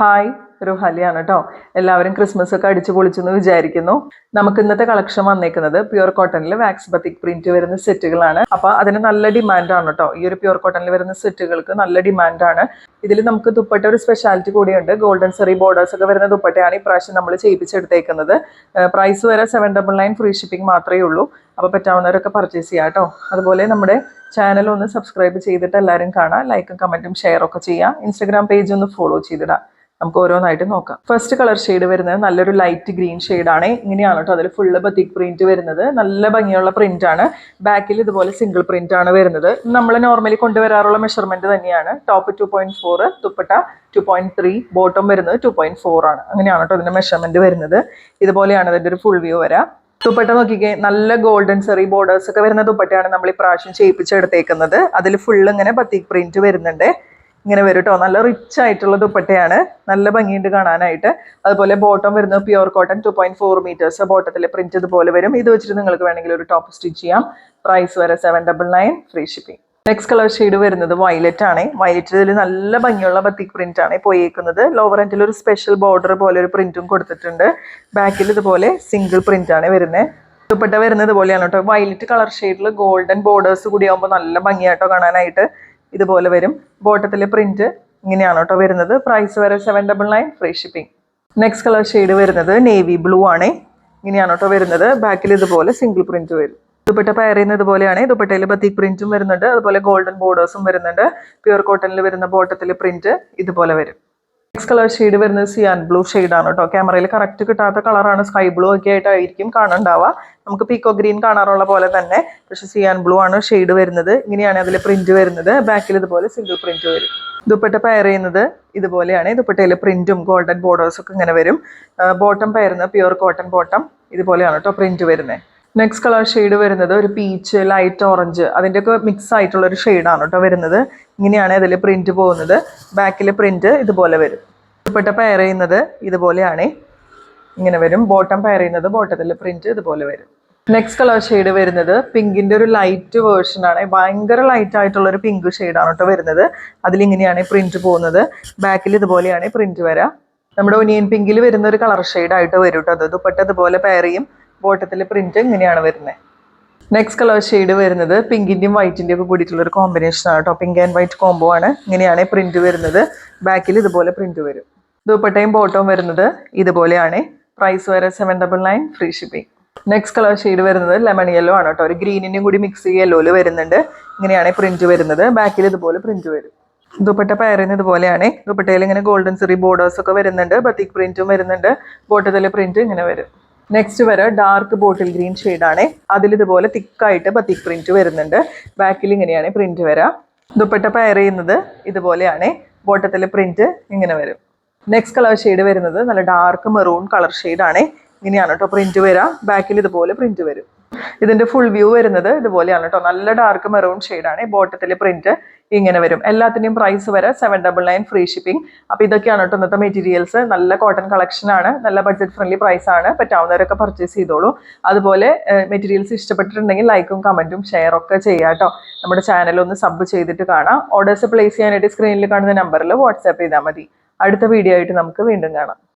Hi റുഹാലിയാണ് കേട്ടോ. എല്ലാവരും Christmas ഒക്കെ അടിച്ചു പൊളിച്ചെന്ന് വിചാരിക്കുന്നു. നമുക്ക് ഇന്നത്തെ കളക്ഷൻ വന്നേക്കുന്നത് പ്യുർ കോട്ടണിൽ വാക്സ് ബത്തിക് പ്രിന്റ് വരുന്ന സെറ്റുകളാണ്. അപ്പൊ അതിന് നല്ല ഡിമാൻഡാണ് കേട്ടോ. ഈ ഒരു പ്യുർ കോട്ടണിൽ വരുന്ന സെറ്റുകൾക്ക് നല്ല ഡിമാൻഡാണ്. ഇതിൽ നമുക്ക് ദുപ്പട്ട ഒരു സ്പെഷ്യാലിറ്റി കൂടിയുണ്ട്. ഗോൾഡൻ സെറി ബോർഡേഴ്സ് ഒക്കെ വരുന്ന ദുപ്പട്ടയാണ് ഇപ്രാവശ്യം നമ്മൾ ചെയ്യിപ്പിച്ചെടുത്തേക്കുന്നത്. പ്രൈസ് വരെ 799 ഫ്രീ ഷിപ്പിംഗ് മാത്രമേ ഉള്ളൂ. അപ്പോൾ പറ്റാവുന്നവരൊക്കെ പർച്ചേസ് ചെയ്യാം കേട്ടോ. അതുപോലെ നമ്മുടെ ചാനൽ ഒന്ന് സബ്സ്ക്രൈബ് ചെയ്തിട്ട് എല്ലാവരും കാണാം. ലൈക്കും കമന്റും ഷെയർ ഒക്കെ ചെയ്യാം. ഇൻസ്റ്റാഗ്രാം പേജ് ഒന്ന് ഫോളോ ചെയ്തിടാം. നമുക്ക് ഓരോന്നായിട്ട് നോക്കാം. ഫസ്റ്റ് കളർ ഷെയ്ഡ് വരുന്നത് നല്ലൊരു ലൈറ്റ് ഗ്രീൻ ഷെയ്ഡാണ്. ഇങ്ങനെയാണ് കേട്ടോ അതിൽ ഫുള്ള് ബത്തിക് പ്രിന്റ് വരുന്നത്. നല്ല ഭംഗിയുള്ള പ്രിന്റ് ആണ്. ബാക്കിൽ ഇതുപോലെ സിംഗിൾ പ്രിന്റ് ആണ് വരുന്നത്. നമ്മൾ നോർമലി കൊണ്ടുവരാറുള്ള മെഷർമെന്റ് തന്നെയാണ്. ടോപ്പ് 2.4, ദുപ്പട്ട 2.3, ബോട്ടം വരുന്നത് 2.4 ആണ്. അങ്ങനെയാണ് കേട്ടോ അതിന്റെ മെഷർമെന്റ് വരുന്നത്. ഇതുപോലെയാണ് അതിന്റെ ഒരു ഫുൾ വ്യൂ വരാം. ദുപ്പട്ട നോക്കിക്കേ, നല്ല ഗോൾഡൻ സെറി ബോർഡേഴ്സ് ഒക്കെ വരുന്ന ദുപ്പട്ടയാണ് നമ്മൾ ഈ പ്രാവശ്യം ചെയ്യിപ്പിച്ചെടുത്തേക്കുന്നത്. അതിൽ ഫുള്ള് ഇങ്ങനെ ബത്തിക് പ്രിന്റ് വരുന്നുണ്ട്. ഇങ്ങനെ വരും കേട്ടോ. നല്ല റിച്ച് ആയിട്ടുള്ള ദുപ്പട്ടയാണ്. നല്ല ഭംഗിയുണ്ട് കാണാനായിട്ട്. അതുപോലെ ബോട്ടം വരുന്നത് പ്യുർ കോട്ടൺ 2.4 മീറ്റേഴ്സ്. ബോട്ടത്തിലെ പ്രിന്റ് ഇതുപോലെ വരും. ഇത് വെച്ചിട്ട് നിങ്ങൾക്ക് വേണമെങ്കിൽ ഒരു ടോപ്പ് സ്റ്റിച്ച് ചെയ്യാം. പ്രൈസ് വരെ 799 free shipping. Next colour shade വരുന്നത് വയലറ്റ് ആണ്. വയലറ്റിൽ നല്ല ഭംഗിയുള്ള ബത്തിക് പ്രിന്റ് ആണ് പോയേക്കുന്നത്. ലോവർ എൻഡിൽ ഒരു സ്പെഷ്യൽ ബോർഡർ പോലെ ഒരു പ്രിന്റും കൊടുത്തിട്ടുണ്ട്. ബാക്കിൽ ഇതുപോലെ സിംഗിൾ പ്രിന്റ് ആണ് വരുന്നത്. ദുപ്പട്ട വരുന്നത് പോലെയാണ് കേട്ടോ. വയലറ്റ് കളർ ഷെയ്ഡിൽ ഗോൾഡൻ ബോർഡേഴ്സ് കൂടി ആകുമ്പോൾ നല്ല ഭംഗിയായിട്ടോ കാണാനായിട്ട്. ഇതുപോലെ വരും. ബോട്ടത്തിലെ പ്രിന്റ് ഇങ്ങനെയാണ് കേട്ടോ വരുന്നത്. പ്രൈസ് വരെ 799 free shipping. Next colour shade വരുന്നത് നേവി ബ്ലൂ ആണ്. ഇങ്ങനെയാണ് കേട്ടോ വരുന്നത്. ബാക്കിൽ ഇതുപോലെ സിംഗിൾ പ്രിന്റ് വരും. ദുപ്പട്ട പെയർ ചെയ്യുന്നത് പോലെയാണ്. ദുപ്പട്ടയിൽ ബത്തിക് പ്രിന്റും വരുന്നുണ്ട്. അതുപോലെ ഗോൾഡൻ ബോർഡേഴ്സും വരുന്നുണ്ട്. പ്യുർ കോട്ടണിൽ വരുന്ന ബോട്ടത്തിലെ പ്രിന്റ് ഇതുപോലെ വരും. നെക്സ്റ്റ് കളർ ഷെയ്ഡ് വരുന്നത് സിയാൻ ബ്ലൂ ഷെയ്ഡാണ് കേട്ടോ. ക്യാമറയിൽ കറക്റ്റ് കിട്ടാത്ത കളറാണ്. സ്കൈ ബ്ലൂ ഒക്കെ ആയിട്ടായിരിക്കും കാണുന്നുണ്ടാവുക. നമുക്ക് പീക്കോ ഗ്രീൻ കാണാറുള്ള പോലെ തന്നെ, പക്ഷെ സിയാൻ ബ്ലൂ ആണ് ഷെയ്ഡ് വരുന്നത്. ഇങ്ങനെയാണ് അതിൽ പ്രിന്റ് വരുന്നത്. ബാക്കിൽ ഇതുപോലെ സിംഗിൾ പ്രിന്റ് വരും. ദുപ്പട്ട പെയർ ചെയ്യുന്നത് ഇതുപോലെയാണ്. ദുപ്പട്ടയിലെ പ്രിന്റും ഗോൾഡൻ ബോർഡേഴ്സും ഒക്കെ ഇങ്ങനെ വരും. ബോട്ടം പെയർ ചെയ്യുന്നത് പ്യുർ കോട്ടൺ ബോട്ടം ഇതുപോലെയാണ് കേട്ടോ പ്രിന്റ് വരുന്നത്. നെക്സ്റ്റ് കളർ ഷെയ്ഡ് വരുന്നത് ഒരു പീച്ച്, ലൈറ്റ് ഓറഞ്ച്, അതിൻ്റെയൊക്കെ മിക്സ് ആയിട്ടുള്ള ഒരു ഷെയ്ഡാണ് കേട്ടോ വരുന്നത്. ഇങ്ങനെയാണ് അതിൽ പ്രിന്റ് പോകുന്നത്. ബാക്കിലെ പ്രിന്റ് ഇതുപോലെ വരും. ദുപ്പട്ട പെയർ ചെയ്യുന്നത് ഇതുപോലെയാണ്. ഇങ്ങനെ വരും. ബോട്ടം പെയർ ചെയ്യുന്നത് ബോട്ടത്തിലെ പ്രിന്റ് ഇതുപോലെ വരും. നെക്സ്റ്റ് കളർ ഷെയ്ഡ് വരുന്നത് പിങ്കിന്റെ ഒരു ലൈറ്റ് വേർഷൻ ആണ്. ഭയങ്കര ലൈറ്റ് ആയിട്ടുള്ള ഒരു പിങ്ക് ഷെയ്ഡാണ് കേട്ടോ വരുന്നത്. അതിലിങ്ങനെയാണ് പ്രിന്റ് പോകുന്നത്. ബാക്കിൽ ഇതുപോലെയാണ് പ്രിന്റ് വരാം. നമ്മുടെ ഒനിയൻ പിങ്കിൽ വരുന്ന ഒരു കളർ ഷെയ്ഡായിട്ട് വരും കേട്ടോ. അത് ദുപ്പട്ട ഇതുപോലെ പെയർ ചെയ്യും. ബോട്ടത്തിലെ പ്രിന്റ് ഇങ്ങനെയാണ് വരുന്നത്. നെക്സ്റ്റ് കളർ ഷെയ്ഡ് വരുന്നത് പിങ്കിന്റെയും വൈറ്റിന്റെയും ഒക്കെ കൂടിയിട്ടുള്ള ഒരു കോമ്പിനേഷൻ ആണ് കേട്ടോ. പിങ്ക് ആൻഡ് വൈറ്റ് കോംബോ ആണ്. ഇങ്ങനെയാണ് പ്രിന്റ് വരുന്നത്. ബാക്കിൽ ഇതുപോലെ പ്രിന്റ് വരും. ദുപ്പട്ടയും ബോട്ടവും വരുന്നത് ഇതുപോലെയാണ്. പ്രൈസ് വരെ 799 free shipping. Next colour shade വരുന്നത് ലെമൺ യെല്ലോ ആണ് കേട്ടോ. ഒരു ഗ്രീനിന്റെയും കൂടി മിക്സ് യെല്ലോയിൽ വരുന്നുണ്ട്. ഇങ്ങനെയാണ് പ്രിന്റ് വരുന്നത്. ബാക്കിൽ ഇതുപോലെ പ്രിന്റ് വരും. ദുപ്പട്ട പെയർ ചെയ്യുന്നത് ഇതുപോലെയാണ്. ദുപ്പട്ടയിൽ ഇങ്ങനെ ഗോൾഡൻ സെറി ബോർഡേഴ്സ് ഒക്കെ വരുന്നുണ്ട്. ബത്തിക് പ്രിന്റും വരുന്നുണ്ട്. ബോട്ടത്തിലെ പ്രിന്റ് ഇങ്ങനെ വരും. നെക്സ്റ്റ് വരെ ഡാർക്ക് ബോട്ടിൽ ഗ്രീൻ ഷെയ്ഡാണ്. അതിൽ ഇതുപോലെ തിക്കായിട്ട് ബത്തിക് പ്രിന്റ് വരുന്നുണ്ട്. ബാക്കിൽ ഇങ്ങനെയാണ് പ്രിന്റ് വരാം. ദുപ്പട്ട പെയർ ചെയ്യുന്നത് ഇതുപോലെയാണ്. ബോട്ടത്തിലെ പ്രിന്റ് ഇങ്ങനെ വരും. നെക്സ്റ്റ് കളർ ഷെയ്ഡ് വരുന്നത് നല്ല ഡാർക്ക് മെറൂൺ കളർ ഷെയ്ഡാണ്. ഇങ്ങനെയാണ് കേട്ടോ പ്രിന്റ് വരാം. ബാക്കിൽ ഇതുപോലെ പ്രിന്റ് വരും. ഇതിന്റെ ഫുൾ വ്യൂ വരുന്നത് ഇതുപോലെയാണ് കേട്ടോ. നല്ല ഡാർക്ക് മെറൂൺ ഷെയ്ഡാണ്. ബോട്ടത്തിലെ പ്രിന്റ് ഇങ്ങനെ വരും. എല്ലാത്തിൻ്റെയും പ്രൈസ് വരെ 799 ഫ്രീ ഷിപ്പിംഗ്. അപ്പോൾ ഇതൊക്കെയാണ് കേട്ടോ ഇന്നത്തെ മെറ്റീരിയൽസ്. നല്ല കോട്ടൺ കളക്ഷൻ ആണ്. നല്ല ബഡ്ജറ്റ് ഫ്രണ്ട്ലി പ്രൈസ് ആണ്. പറ്റാവുന്നവരൊക്കെ പർച്ചേസ് ചെയ്തോളൂ. അതുപോലെ മെറ്റീരിയൽസ് ഇഷ്ടപ്പെട്ടിട്ടുണ്ടെങ്കിൽ ലൈക്കും കമന്റും ഷെയർ ഒക്കെ ചെയ്യാം കേട്ടോ. നമ്മുടെ ചാനൽ ഒന്ന് സബ് ചെയ്തിട്ട് കാണാം. ഓർഡേഴ്സ് പ്ലേസ് ചെയ്യാനായിട്ട് സ്ക്രീനിൽ കാണുന്ന നമ്പറിൽ വാട്സാപ്പ് ചെയ്താൽ മതി. അടുത്ത വീഡിയോ ആയിട്ട് നമുക്ക് വീണ്ടും കാണാം.